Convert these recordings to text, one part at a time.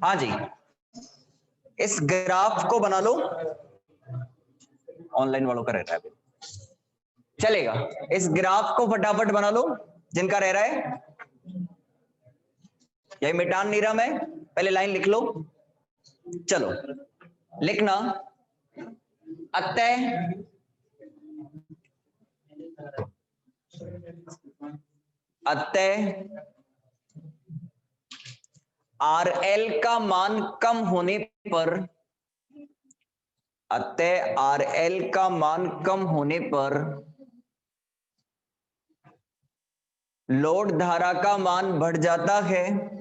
हाँ जी, इस ग्राफ को बना लो। ऑनलाइन वालों का रह रहा है, चलेगा। इस ग्राफ को फटाफट बना लो जिनका रह रहा है। यही मिटान नहीं रहा मैं, पहले लाइन लिख लो। चलो लिखना, अतः RL का मान कम होने पर, अतः RL का मान कम होने पर लोड धारा का मान बढ़ जाता है,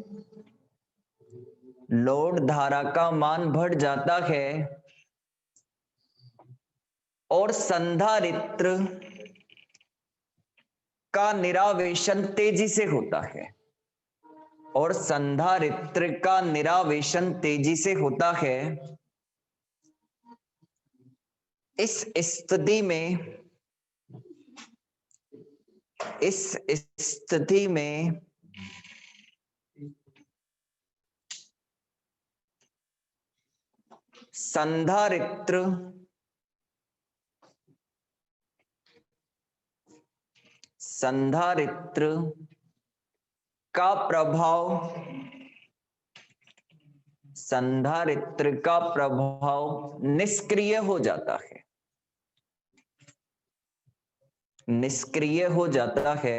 लोड धारा का मान बढ़ जाता है और संधारित्र का निरावेशन तेजी से होता है, और संधारित्र का निरावेशन तेजी से होता है। इस स्थिति में संधारित्र का प्रभाव निष्क्रिय हो जाता है, निष्क्रिय हो जाता है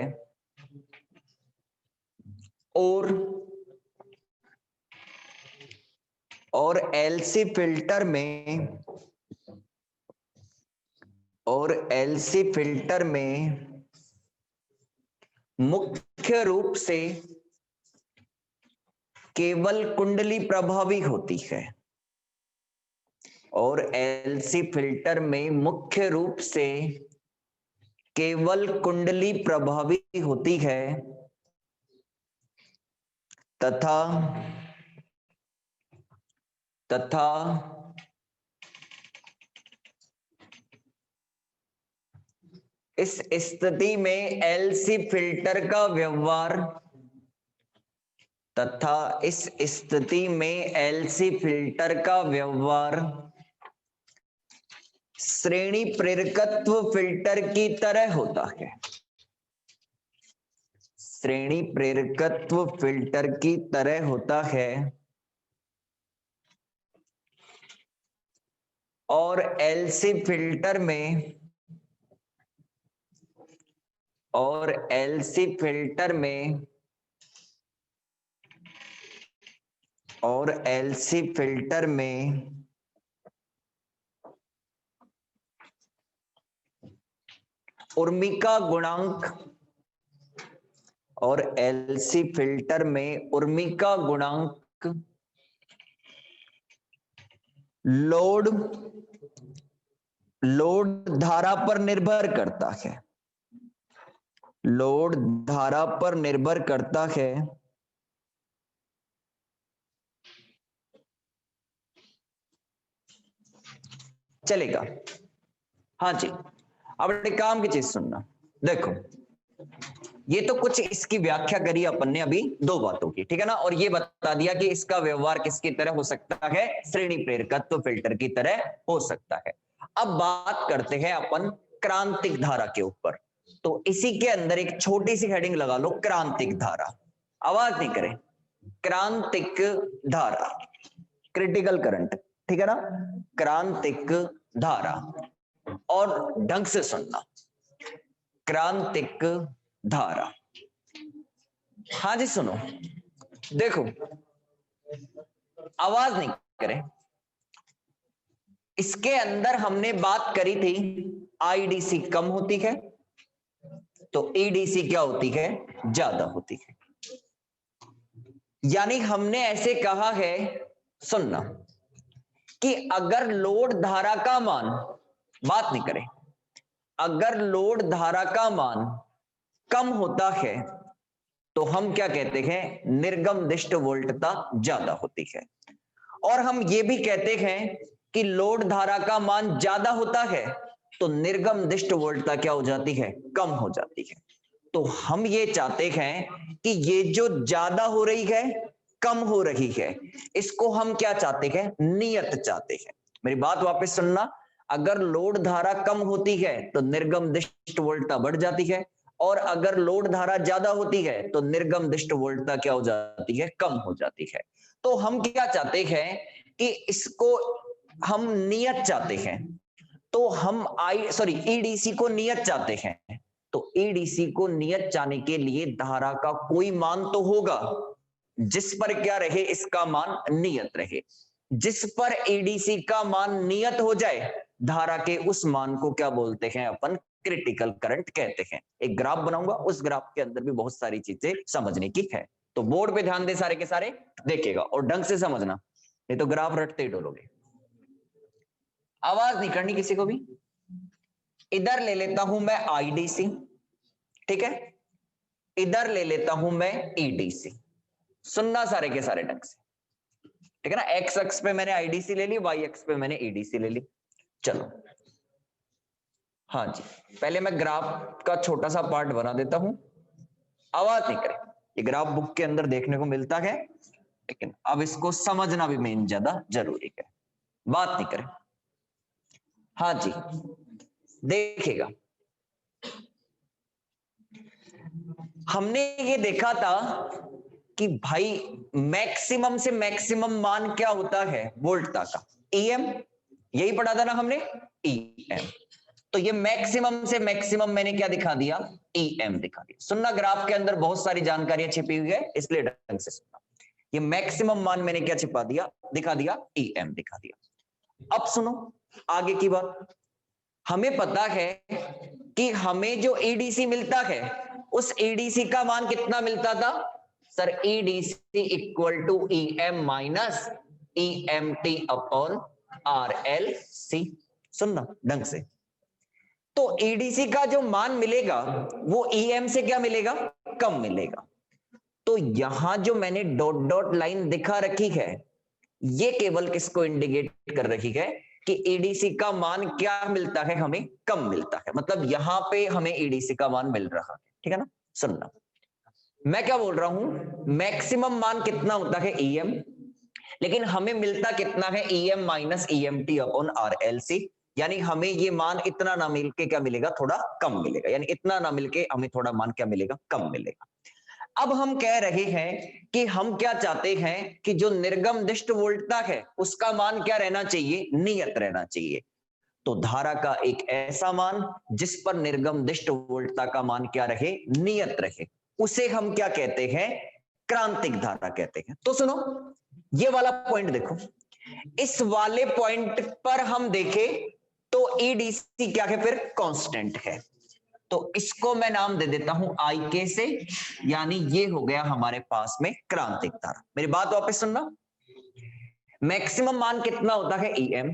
और एलसी फिल्टर में मुख्य रूप से केवल कुंडली प्रभावी होती है, और एलसी फिल्टर में मुख्य रूप से केवल कुंडली प्रभावी होती है तथा इस स्थिति में एलसी फिल्टर का व्यवहार श्रेणी प्रेरकत्व फिल्टर की तरह होता है, श्रेणी प्रेरकत्व फिल्टर की तरह होता है, और एलसी फिल्टर में उर्मिका गुणांक लोड धारा पर निर्भर करता है, लोड धारा पर निर्भर करता है। चलेगा, हाँ जी। अब एक काम की चीज सुनना, देखो ये तो कुछ इसकी व्याख्या करी अपन ने अभी दो बातों की, ठीक है ना, और ये बता दिया कि इसका व्यवहार किसकी तरह हो सकता है, श्रेणी प्रेरकत्व फिल्टर की तरह हो सकता है। अब बात करते हैं अपन क्रांतिक धारा के ऊपर, तो इसी के अंदर एक छोटी सी हेडिंग लगा लो, क्रांतिक धारा। आवाज नहीं करें, क्रांतिक धारा, क्रिटिकल करंट, ठीक है ना, क्रांतिक धारा। और ढंग से सुनना, क्रांतिक धारा, हाँ जी सुनो, देखो आवाज नहीं करें। इसके अंदर हमने बात करी थी आईडीसी कम होती है तो ईडीसी क्या होती है, ज्यादा होती है। यानी हमने ऐसे कहा है, सुनना, कि अगर लोड धारा का मान, बात नहीं करें, अगर लोड धारा का मान कम होता है तो हम क्या कहते हैं, निर्गम दिष्ट वोल्टता ज्यादा होती है। और हम ये भी कहते हैं कि लोड धारा का मान ज्यादा होता है तो निर्गम दिष्ट वोल्टता क्या हो जाती है, कम हो जाती है। तो हम ये चाहते हैं कि ये जो ज्यादा हो रही है कम हो रही है, इसको हम क्या चाहते हैं? नियत चाहते हैं। मेरी बात वापस सुनना, अगर लोड धारा कम होती है तो निर्गम दिष्ट वोल्टता बढ़ जाती है, और अगर लोड धारा ज्यादा होती है तो निर्गम दिष्ट वोल्टता क्या हो जाती है? कम हो जाती है। तो हम क्या चाहते हैं कि इसको हम नियत चाहते हैं, तो हम ईडीसी को नियत चाहते हैं। तो ईडीसी को नियत चाहने के लिए धारा का कोई मान तो होगा जिस पर क्या रहे? इसका मान नियत रहे। जिस पर ईडीसी का मान नियत हो जाए, धारा के उस मान को क्या बोलते हैं? अपन क्रिटिकल करंट कहते हैं। एक ग्राफ बनाऊंगा, उस ग्राफ के अंदर भी बहुत सारी चीजें समझने की है, तो बोर्ड पे ध्यान दे सारे के सारे, देखिएगा और ढंग से समझना, नहीं तो ग्राफ रटते ही डोलोगे। आवाज नहीं करनी किसी को भी। इधर ले लेता हूं मैं आईडीसी, ठीक है, इधर ले लेता हूं मैं ईडीसी। सुनना सारे के सारे ढंग से, ठीक है ना। एक्स अक्ष पे मैंने आईडीसी ले ली, वाई अक्ष पे मैंने ईडीसी ले ली। चलो, हाँ जी, पहले मैं ग्राफ का छोटा सा पार्ट बना देता हूं। आवाज नहीं करें, ये ग्राफ बुक के अंदर देखने को मिलता है, लेकिन अब इसको समझना भी मेन ज्यादा जरूरी है। बात नहीं करें, हाँ जी, देखिएगा, हमने ये देखा था कि भाई मैक्सिमम से मैक्सिमम मान क्या होता है वोल्टता का? ईएम, यही पढ़ा था ना हमने, ईएम। तो ये मैक्सिमम से मैक्सिमम मैंने क्या दिखा दिया? ईएम दिखा दिया। सुनना, ग्राफ के अंदर बहुत सारी जानकारियां छिपी हुई है, इसलिए ढंग से सुनना। ये मैक्सिमम मान मैंने क्या छिपा दिया? दिखा दिया, ईएम दिखा दिया। अब सुनो आगे की बात। हमें पता है कि हमें जो ईडीसी मिलता है, उस ईडीसी का मान कितना मिलता था? Sir, EDC equal to EM minus EMT upon RLC. सुनना ढंग से, तो ईडीसी का जो मान मिलेगा वो ईएम से क्या मिलेगा? कम मिलेगा। तो यहां जो मैंने डॉट डॉट लाइन दिखा रखी है, ये केवल किसको इंडिकेट कर रही है? कि ईडीसी का मान क्या मिलता है? हमें कम मिलता है। मतलब यहां पे हमें ईडीसी का मान मिल रहा है, ठीक है ना। सुनना, मैं क्या बोल रहा हूं, मैक्सिमम मान कितना होता है? ईएम, लेकिन हमें मिलता कितना है? EM minus EMT upon RLC. यानी हमें ये मान इतना ना मिलके क्या मिलेगा? थोड़ा कम मिलेगा। यानी इतना ना मिलके हमें थोड़ा मान क्या मिलेगा? कम मिलेगा। अब हम कह रहे हैं कि हम क्या चाहते हैं कि जो निर्गम दिष्ट वोल्टता है उसका मान क्या रहना चाहिए? नियत रहना चाहिए। तो धारा का एक ऐसा मान जिस पर निर्गम दिष्ट वोल्टता का मान क्या रहे? नियत रहे, उसे हम क्या कहते हैं? क्रांतिक धारा कहते हैं। तो सुनो, ये वाला पॉइंट देखो, इस वाले पॉइंट पर हम देखें तो ईडीसी क्या है? फिर कांस्टेंट है। तो इसको मैं नाम दे देता हूं आई के से, यानी ये हो गया हमारे पास में क्रांतिक धारा। मेरी बात वापस सुनना, मैक्सिमम मान कितना होता है? ईएम,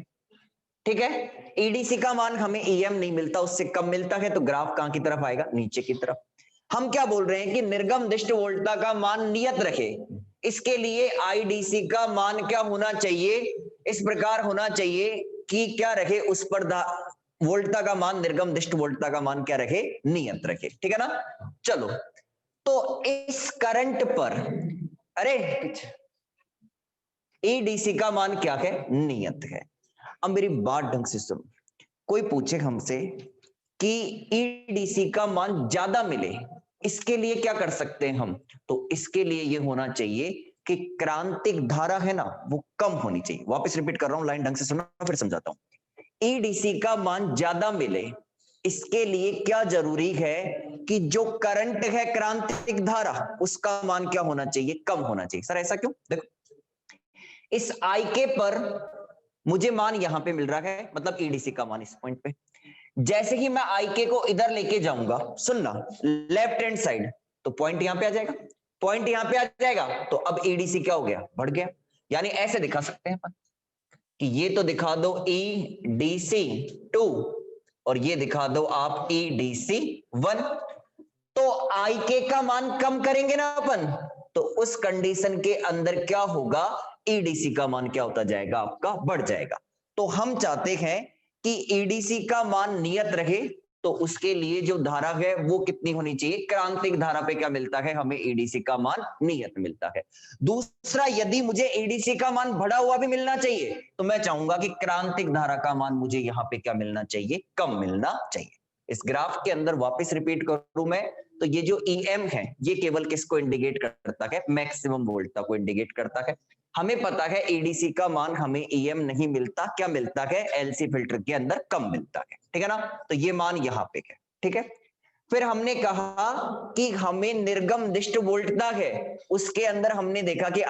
ठीक है। ईडीसी का मान हमें ईएम नहीं मिलता, उससे कम मिलता है, तो ग्राफ कहां की तरफ आएगा? नीचे की तरफ। हम क्या बोल रहे हैं कि निर्गम दिष्ट वोल्टता का मान नियत रखे, इसके लिए आईडीसी का मान क्या होना चाहिए? इस प्रकार होना चाहिए कि क्या रखे? उस पर वोल्टता का मान, निर्गम दिष्ट वोल्टता का मान क्या रखे? नियत रखे, ठीक है ना। चलो, तो इस करंट पर, अरे ईडीसी का मान क्या है? नियत है। अब मेरी बात ढंग से सुनो, कोई पूछे हमसे कि ईडीसी का मान ज्यादा मिले, इसके लिए क्या कर सकते हैं हम? तो इसके लिए ये होना चाहिए कि क्रांतिक धारा है ना, वो कम होनी चाहिए। वापस रिपीट कर रहा हूं, लाइन ढंग से सुनो, फिर समझाता हूं। ईडीसी का मान ज्यादा मिले, इसके लिए क्या जरूरी है कि जो करंट है क्रांतिक धारा, उसका मान क्या होना चाहिए? कम होना चाहिए। सर ऐसा क्यों? देखो, इस आई के पर मुझे मान यहां पे मिल रहा है, मतलब ईडीसी का मान इस पॉइंट पे। जैसे ही मैं आई के को इधर लेके जाऊंगा, सुनना, लेफ्ट हैंड साइड, तो पॉइंट यहां पे आ जाएगा, पॉइंट यहां पे आ जाएगा, तो अब ईडीसी क्या हो गया? बढ़ गया। यानी ऐसे दिखा सकते हैं अपन कि ये तो दिखा दो ईडीसी 2 और ये दिखा दो आप ईडीसी 1। तो आई के का मान कम करेंगे ना अपन, तो उस कंडीशन के अंदर क्या होगा? ईडीसी का मान क्या होता जाएगा? आपका बढ़ जाएगा। तो हम चाहते हैं कि ईडीसी का मान नियत रहे, तो उसके लिए जो धारा है वो कितनी होनी चाहिए, क्रांतिक धारा पे क्या मिलता है हमें, एडीसी का मान नियत मिलता है। दूसरा, यदि मुझे एडीसी का मान बढ़ा हुआ भी मिलना चाहिए तो मैं चाहूंगा कि क्रांतिक धारा का मान मुझे यहाँ पे क्या मिलना चाहिए, कम मिलना चाहिए। इस ग्राफ के अंदर वापस रिपीट करूं मैं, तो ये जो EM है ये केवल किसको इंडिकेट करता है, मैक्सिमम वोल्टता को इंडिकेट करता है। हमें पता है एडीसी का मान हमें EM नहीं मिलता, क्या मिलता है, LC फिल्टर के अंदर कम मिलता है, ठीक है ना। तो ये मान यहाँ पे है, ठीक है। फिर हमने कहा कि हमें निर्गम दिष्ट वोल्टता है, उसके अंदर हमने देखा कि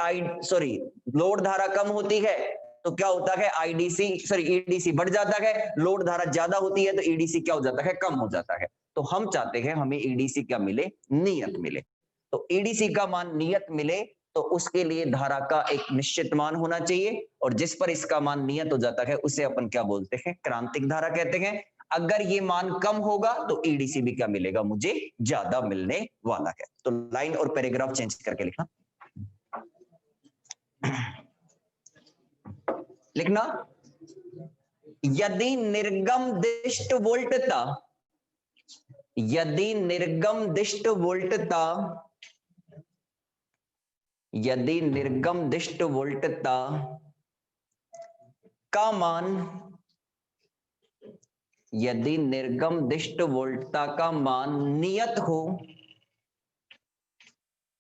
लोड धारा कम होती है तो क्या होता है, ईडीसी बढ़ जाता है, लोड धारा ज्यादा होती है तो ईडीसी क्या हो जाता है, कम हो जाता है। तो हम चाहते हैं हमें ईडीसी क्या मिले, नियत मिले। तो ईडीसी का मान नियत मिले तो उसके लिए धारा का एक निश्चित मान होना चाहिए, और जिस पर इसका मान नियत हो जाता है उसे अपन क्या बोलते हैं, क्रांतिक धारा कहते हैं। अगर ये मान कम होगा तो ईडीसी भी क्या मिलेगा, मुझे ज्यादा मिलने वाला है। तो लाइन और पैराग्राफ चेंज करके लिखना, लिखना, यदि निर्गम दिष्ट वोल्टता, यदि निर्गम दिष्ट वोल्टता, यदि निर्गम दिष्ट वोल्टता का मान, यदि निर्गम दिष्ट वोल्टता का मान नियत हो,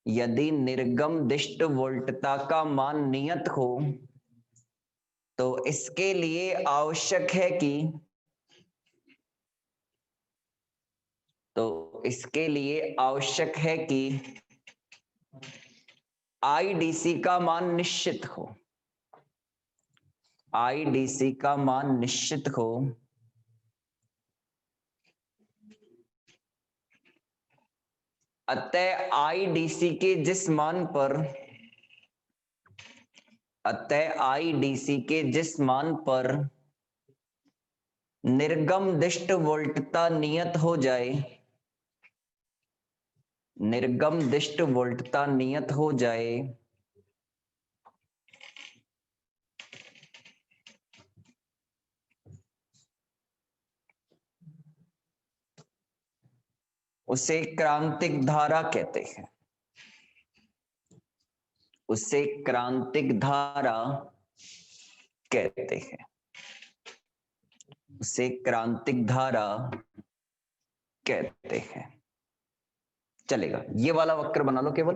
यदि निर्गम दिष्ट वोल्टता का मान नियत हो, तो इसके लिए आवश्यक है कि, तो इसके लिए आवश्यक है कि आईडीसी का मान निश्चित हो, आईडीसी का मान निश्चित हो। अतः आईडीसी के जिस मान पर, अतः आईडीसी के जिस मान पर निर्गम दिष्ट वोल्टता नियत हो जाए, निर्गम दिष्ट वोल्टता नियत हो जाए, उसे क्रांतिक धारा कहते हैं, उसे क्रांतिक धारा कहते हैं, उसे क्रांतिक धारा कहते हैं। चलेगा, ये वाला वक्र बना लो केवल,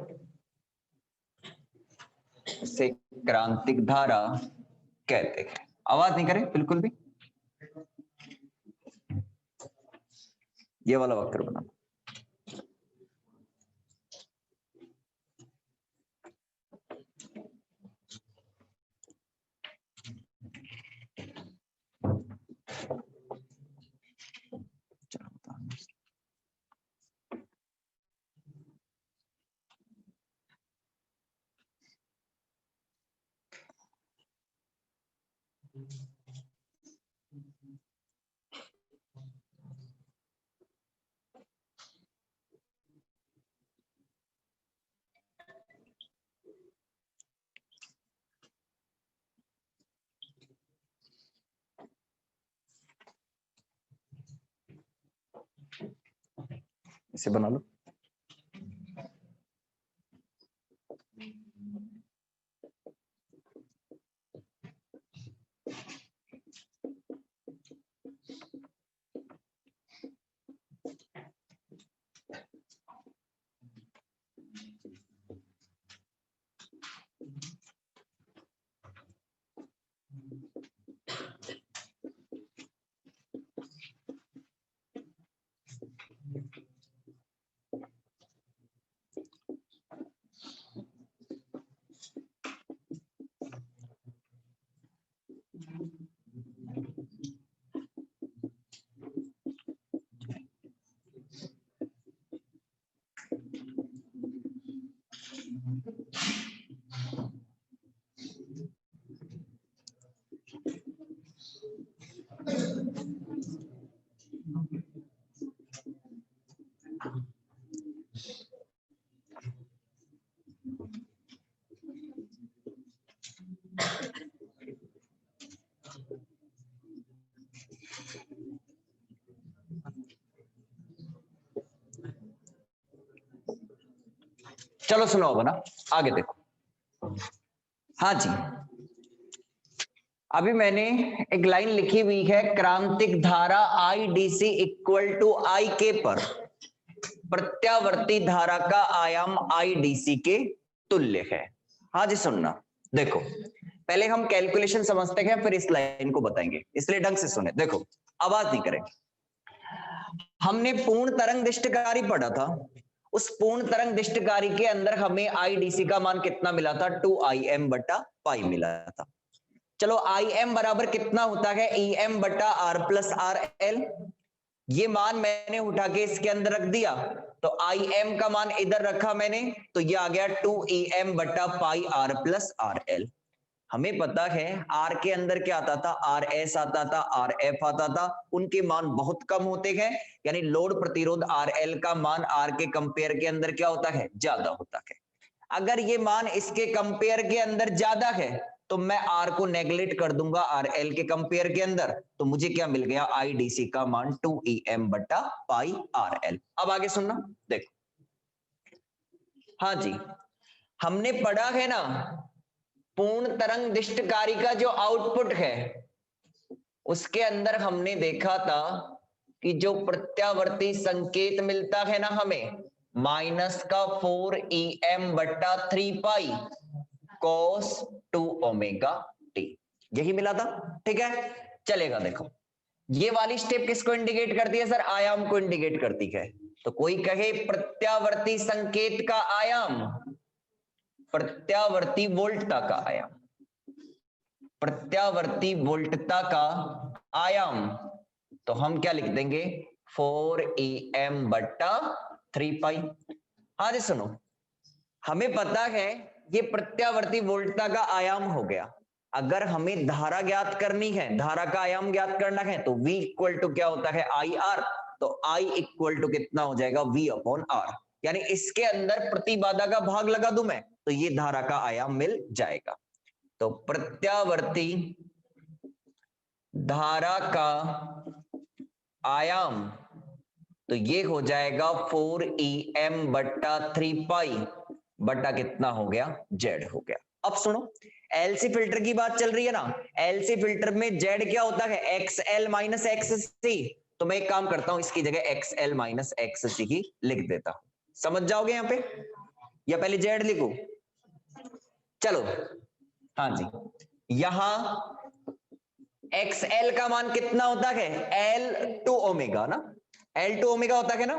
उसे क्रांतिक धारा कहते हैं। आवाज नहीं करे बिल्कुल भी, ये वाला वक्र बना लो। इसे बना लो। चलो सुनो अब ना, आगे देखो। हाँ जी, अभी मैंने एक लाइन लिखी हुई है, क्रांतिक धारा IDC इक्वल टू IK पर प्रत्यावर्ती धारा का आयाम IDC के तुल्य है। हाँ जी सुनना, देखो पहले हम कैलकुलेशन समझते हैं फिर इस लाइन को बताएंगे, इसलिए ढंग से सुने। देखो आवाज नहीं करें। हमने पूर्ण तरंग दिष्टकारी पढ़ा था, उस पूर्ण तरंग दिष्टकारी के अंदर हमें IDC का मान कितना मिला था, 2Im बटा पाई मिला था। चलो Im बराबर कितना होता है, EM बटा R प्लस RL। ये मान मैंने उठा के इसके अंदर रख दिया, तो Im का मान इधर रखा मैंने, तो ये आ गया 2EM बटा पाई R प्लस RL। हमें पता है R के अंदर क्या आता था, RS आता था, RF आता था, उनके मान बहुत कम होते हैं, यानी लोड प्रतिरोध RL का मान R के कंपेयर के अंदर क्या होता है, ज्यादा होता है। अगर ये मान इसके कंपेयर के अंदर ज्यादा है तो मैं R को नेगलेक्ट कर दूंगा RL के कंपेयर के अंदर, तो मुझे क्या मिल गया, IDC का मान 2EM बटा पाई RL। अब आगे सुनना, देखो। हाँ जी, हमने पढ़ा है ना, पूर्ण तरंग दिष्टकारी का जो आउटपुट है उसके अंदर हमने देखा था कि जो प्रत्यावर्ती संकेत मिलता है ना हमें, माइनस का 4EM बटा 3 पाई cos 2 ओमेगा t, यही मिला था। ठीक है, चलेगा। देखो ये वाली स्टेप किसको इंडिकेट करती है सर, आयाम को इंडिकेट करती है। तो कोई कहे प्रत्यावर्ती संकेत का आयाम, प्रत्यावर्ती वोल्टता का आयाम, प्रत्यावर्ती वोल्टता का आयाम, तो हम क्या लिख देंगे, 4EM बटा 3 पाई। हाँ जी सुनो, हमें पता है ये प्रत्यावर्ती वोल्टता का आयाम हो गया। अगर हमें धारा ज्ञात करनी है, धारा का आयाम ज्ञात करना है, तो V इक्वल टू क्या होता है, IR। तो I इक्वल टू कितना हो जाएगा, V अपॉन R, यानी इसके अंदर प्रतिबाधा का भाग लगा दूं मैं, तो ये धारा का आयाम मिल जाएगा। तो प्रत्यावर्ती धारा का आयाम तो ये हो जाएगा 4EM बटा 3 पाई बटा कितना हो गया, Z हो गया। अब सुनो, LC फिल्टर की बात चल रही है ना, LC फिल्टर में Z क्या होता है, XL माइनस XC। तो मैं एक काम करता हूं, इसकी जगह XL माइनस XC की लिख देता हूं, समझ जाओगे यहां पे, या पहले Z लिखूं, चलो। हाँ जी, यहां XL का मान कितना होता है, L2 ओमेगा ना, L2 ओमेगा होता है ना,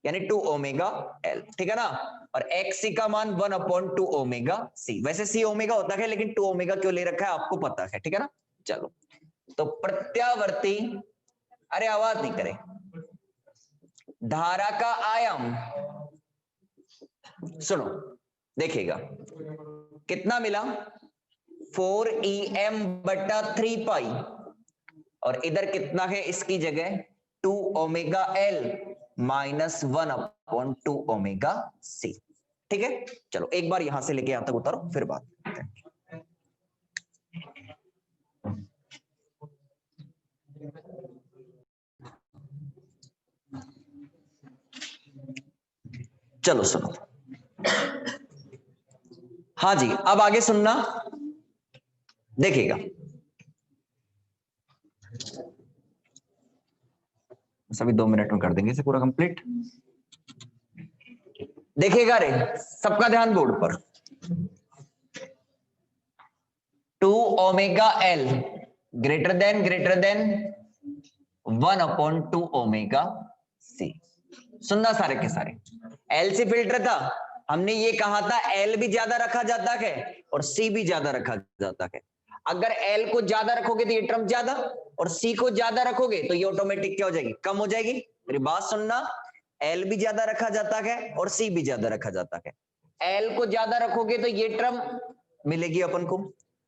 यानी 2 ओमेगा L, ठीक है ना। और XC का मान 1/2 ओमेगा C, वैसे C ओमेगा होता है लेकिन 2 ओमेगा क्यों ले रखा है आपको पता है, ठीक है ना। चलो, तो प्रत्यावर्ती, अरे आवाज नहीं करे, धारा का आयाम सुनो, देखिएगा कितना मिला, 4EM बटा 3 पाई, और इधर कितना है इसकी जगह, 2 omega L minus 1/2 omega C। ठीक है, चलो एक बार यहां से लेके यहां तक उतारो फिर बात करते हैं। चलो सुनो, हाँ जी अब आगे सुनना, देखिएगा सभी 2 मिनट में कर देंगे इसे पूरा कंप्लीट। देखिएगा रे, सबका ध्यान बोर्ड पर, 2 omega L greater than 1/2 omega C। सुनना सारे के सारे, LC फिल्टर था, हमने ये कहा था L भी ज्यादा रखा जाता है और C भी ज्यादा रखा जाता है। अगर L को ज्यादा रखोगे तो ये टर्म ज्यादा, और C को ज्यादा रखोगे तो ये ऑटोमेटिक क्या हो जाएगी, कम हो जाएगी। मेरी बात सुनना, L भी ज्यादा रखा जाता है और C भी ज्यादा रखा जाता है। L को ज्यादा रखोगे तो ये टर्म मिलेगी अपन को,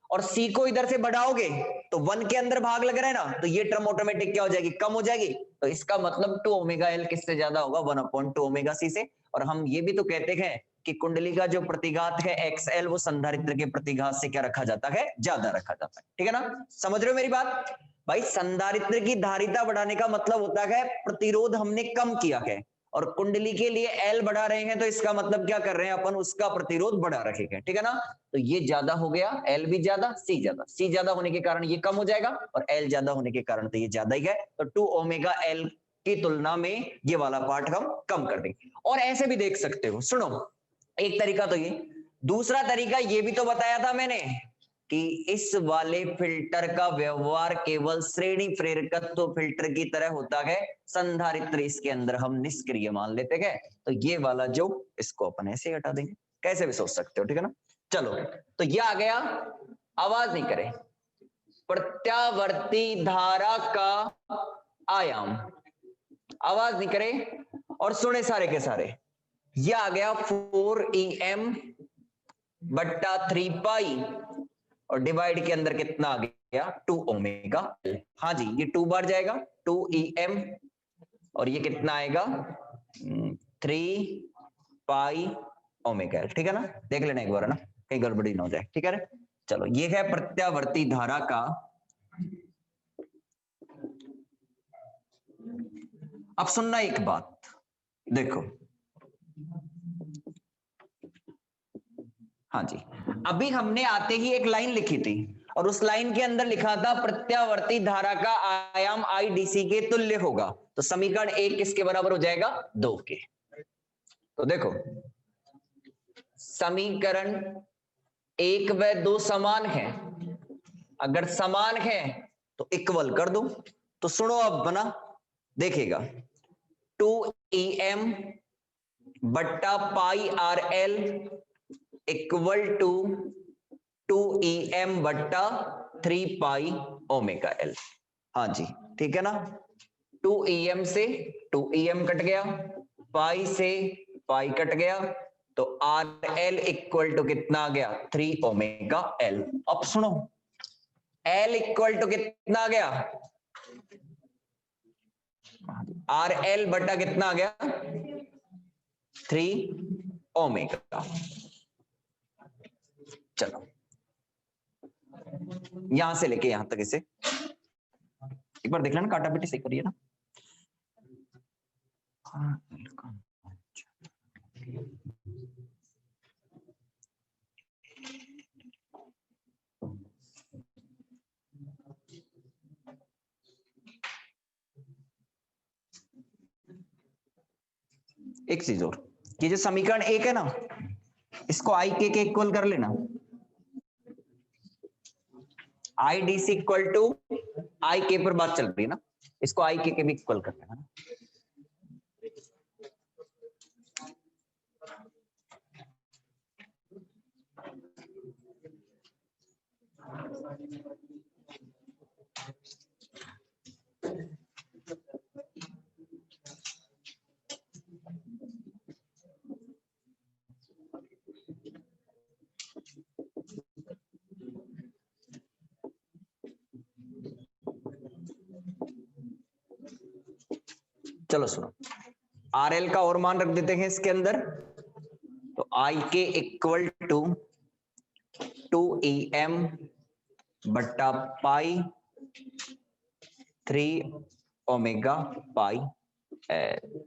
और C को इधर से बढ़ाओगे तो 1 के अंदर भाग लग रहा है ना, तो ये टर्म ऑटोमेटिक क्या हो जाएगी, कम हो जाएगी। तो इसका मतलब 2 ओमेगा L किससे ज्यादा होगा, 1/2 ओमेगा C से। और हम ये भी तो कहते हैं कि कुंडली का जो प्रतिघात है XL वो संधारित्र के प्रतिघात से क्या रखा जाता है, ज्यादा रखा जाता है, ठीक है ना। समझ रहे हो मेरी बात भाई, संधारित्र की धारिता बढ़ाने का मतलब होता है प्रतिरोध हमने कम किया है, और कुंडली के लिए एल बढ़ा रहे हैं तो इसका मतलब क्या कर रहे हैं अपन, उसका प्रतिरोध बढ़ा रखेंगे, ठीक है ना। तो ये ज्यादा हो गया, एल भी ज्यादा, सी ज्यादा, सी ज्यादा होने के कारण ये कम हो जाएगा और एल ज्यादा होने के कारण तो ये ज्यादा ही है। तो 2 ओमेगा एल की तुलना में ये वाला पार्ट हम कम कर देंगे। और ऐसे भी देख सकते हो, सुनो, एक तरीका तो ये, दूसरा तरीका ये भी तो बताया था मैंने कि इस वाले फिल्टर का व्यवहार केवल श्रेणी प्रेरकत्व फिल्टर की तरह होता है, संधारित्र इसके अंदर हम निष्क्रिय मान लेते हैं। तो ये वाला जो, इसको अपन ऐसे हटा देंगे, कैसे भी सोच सकते हो, ठीक है ना। चलो, तो ये आ गया, आवाज नहीं करे, प्रत्यावर्ती धारा का आयाम, आवाज नहीं करे और सुने सारे के सारे। ये आ गया 4em बट्टा 3 पाई और डिवाइड के अंदर कितना आ गया 2 ओमेगा एल। हाँ जी, ये 2 बार जाएगा 2em और ये कितना आएगा 3 पाई ओमेगा एल, ठीक है ना। देख लेना एक बार, है ना, कहीं गड़बड़ी ना हो जाए, ठीक है। चलो, ये है प्रत्यावर्ती धारा का। अब सुनना एक बात, देखो, हाँ जी, अभी हमने आते ही एक लाइन लिखी थी और उस लाइन के अंदर लिखा था प्रत्यावर्ती धारा का आयाम आई डीसी के तुल्य होगा। तो समीकरण 1 किसके बराबर हो जाएगा, 2 के। तो देखो, समीकरण 1 व 2 समान है, अगर समान है तो इक्वल कर दो। तो सुनो अब बना, देखिएगा 2em बट्टा pi R L equal to 2em बट्टा 3 पाई ओमेगा एल। हाँ जी, ठीक है ना। 2em से 2em कट गया, पाई से पाई कट गया, तो आर एल इक्वल टू कितना आ गया 3 ओमेगा एल। अब सुनो, एल इक्वल टू कितना आ गया, आर एल बटा कितना आ गया 3 ओमेगा। चलो, यहां से लेके यहां तक इसे एक बार देख लेना, काटा पीटी सही करिए ना। एक चीज और, ये जो समीकरण 1 है ना, इसको आई के इक्वल कर लेना। I D C equal to I के पर बात चल रही है ना, इसको आई के भी इक्वल कर लेना। चलो सुनो, आर एल का और मान रख देते हैं इसके अंदर। तो आई के इक्वल टू 2em बट्टा पाई 3 ओमेगा पाई एल,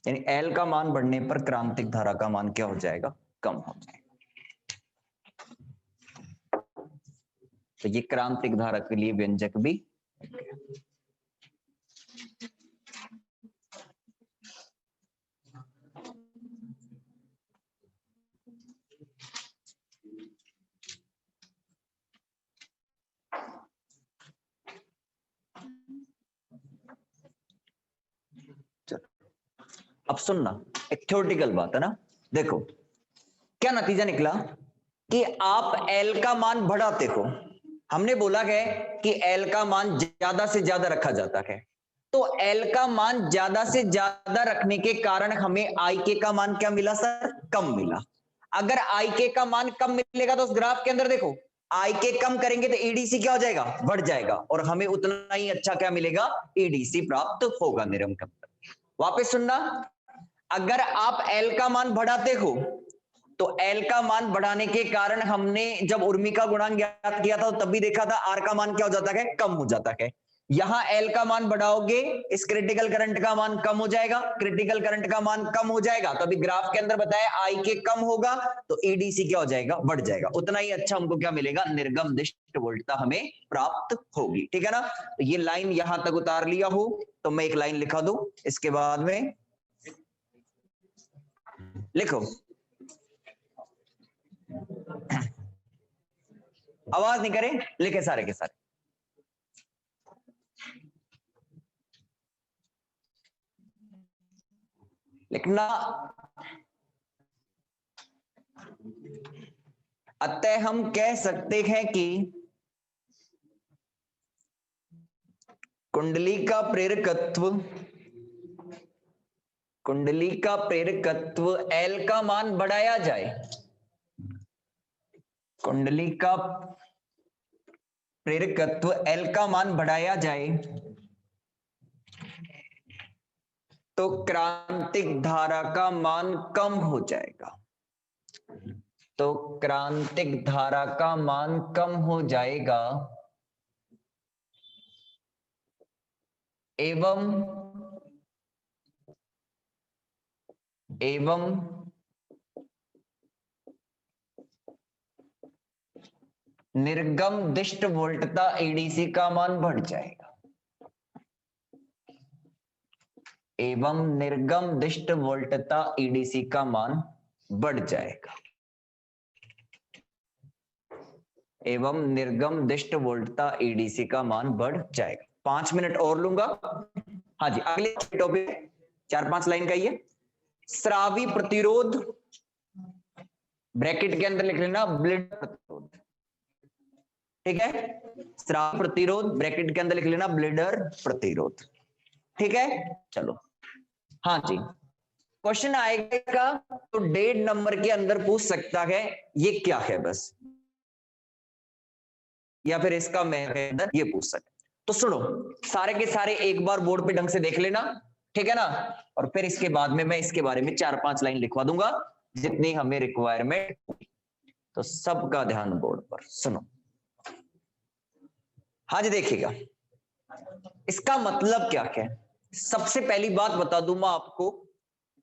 यानी एल का मान बढ़ने पर क्रांतिक धारा का मान क्या हो जाएगा, कम हो जाएगा। तो ये क्रांतिक धारा के लिए व्यंजक भी अब सुनना, एक थ्योरेटिकल बात है ना। देखो क्या नतीजा निकला कि आप एल का मान बढ़ाते हो, हमने बोला है कि एल का मान ज्यादा से ज्यादा रखा जाता है, तो एल का मान ज्यादा से ज्यादा रखने के कारण हमें आई के का मान क्या मिला सर, कम मिला। अगर आई के का मान कम मिलेगा तो उस ग्राफ के अंदर देखो, आई के कम करेंगे तो ईडीसी क्या हो जाएगा, बढ़ जाएगा, और हमें उतना ही अच्छा क्या मिलेगा, ईडीसी प्राप्त होगा निरंक। वापस सुनना, अगर आप एल का मान बढ़ाते हो तो एल का मान बढ़ाने के कारण हमने जब उर्मी का गुणांक ज्ञात किया था तब भी देखा था आर का मान क्या हो जाता है, कम हो जाता है। यहां एल का मान बढ़ाओगे, इस क्रिटिकल करंट का मान कम हो जाएगा, क्रिटिकल करंट का मान कम हो जाएगा तो अभी ग्राफ के अंदर बताया आई के कम होगा तो ईडीसी क्या हो जाएगा, बढ़ जाएगा। उतना ही अच्छा हमको क्या मिलेगा, निर्गम दिष्ट वोल्टता हमें प्राप्त होगी। ठीक है ना, तो ये लाइन यहां तक उतार लिया हो तो मैं एक लाइन लिखा दूं, इसके बाद में लिखो आवाज नहीं करे, लिखे सारे के सारे। लिखना, अतः हम कह सकते हैं कि कुंडली का प्रेरकत्व, कुंडली का प्रेरकत्व एल का मान बढ़ाया जाए, कुंडली का प्रेरकत्व एल का मान बढ़ाया जाए तो क्रांतिक धारा का मान कम हो जाएगा, तो क्रांतिक धारा का मान कम हो जाएगा एवं निर्गम दिष्ट वोल्टता एडीसी का मान बढ़ जाएगा, एवं निर्गम दिष्ट वोल्टता ईडीसी का मान बढ़ जाएगा, एवं निर्गम दिष्ट वोल्टता ईडीसी का मान बढ़ जाएगा। 5 मिनट और लूंगा। हाँ जी, अगले टॉपिक 4-5 लाइन का ये स्रावी प्रतिरोध, ब्रैकेट के अंदर लिख लेना ब्लिडर प्रतिरोध। ठीक है, स्रावी प्रतिरोध ब्रैकेट के अंदर लिख लेना ब्लिडर प्रतिरोध। ठीक है, चलो हाँ जी, क्वेश्चन आएगा तो 1.5 नंबर के अंदर पूछ सकता है ये क्या है बस, या फिर इसका मैं अंदर ये पूछ सकता। तो सुनो सारे के सारे एक बार बोर्ड पे ढंग से देख लेना, ठीक है ना, और फिर इसके बाद में मैं इसके बारे में 4-5 लाइन लिखवा दूंगा जितनी हमें रिक्वायरमेंट। तो सबका ध्यान बोर्ड पर, सुनो। हाँ जी देखिएगा, इसका मतलब क्या है, सबसे पहली बात बता दूं मैं आपको,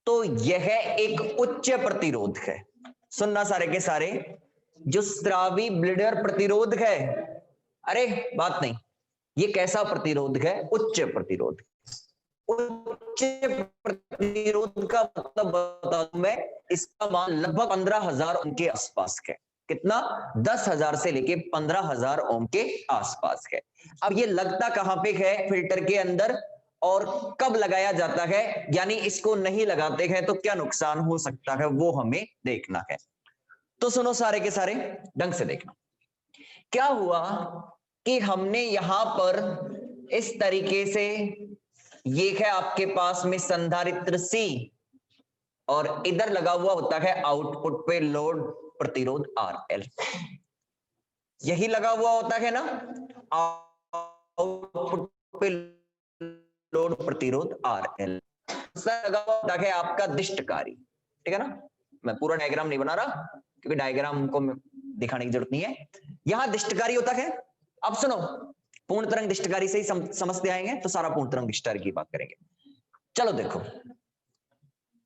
तो यह एक उच्च प्रतिरोध है। सुनना सारे के सारे, जो स्रावी ब्लिडर प्रतिरोध है, अरे बात नहीं, ये कैसा प्रतिरोध है, उच्च प्रतिरोध। उच्च प्रतिरोध का मतलब बता दूं मैं, इसका मान लगभग 15,000 ओम के आसपास है। कितना, 10,000 से लेके 15,000 ओम के आसपास है। अब ये लगता कहां पे है, फिल्टर के अंदर, और कब लगाया जाता है, यानी इसको नहीं लगाते हैं तो क्या नुकसान हो सकता है वो हमें देखना है। तो सुनो सारे के सारे ढंग से देखना, क्या हुआ कि हमने यहां पर इस तरीके से, ये है आपके पास में संधारित्र C और इधर लगा हुआ होता है आउटपुट पे लोड प्रतिरोध RL, यही लगा हुआ होता है ना आउटपुट पे लोड प्रतिरोध RL, लगा हुआ होता है आपका दिष्टकारी। ठीक है ना, मैं पूरा डायग्राम नहीं बना रहा क्योंकि डायग्राम को दिखाने की जरूरत नहीं है। यहां दिष्टकारी होता है। अब सुनो, पूर्ण तरंग दिष्टकारी से ही समझते आएंगे तो सारा पूर्ण तरंग दिष्टकारी की बात करेंगे। चलो देखो,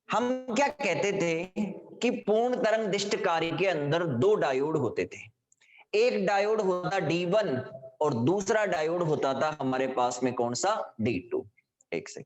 हम क्या कहते थे कि पूर्ण तरंग दिष्टकारी के अंदर 2 डायोड होते थे। एक डायोड होता D1 और दूसरा डायोड होता था हमारे पास में कौन सा, D2। एक सेकंड,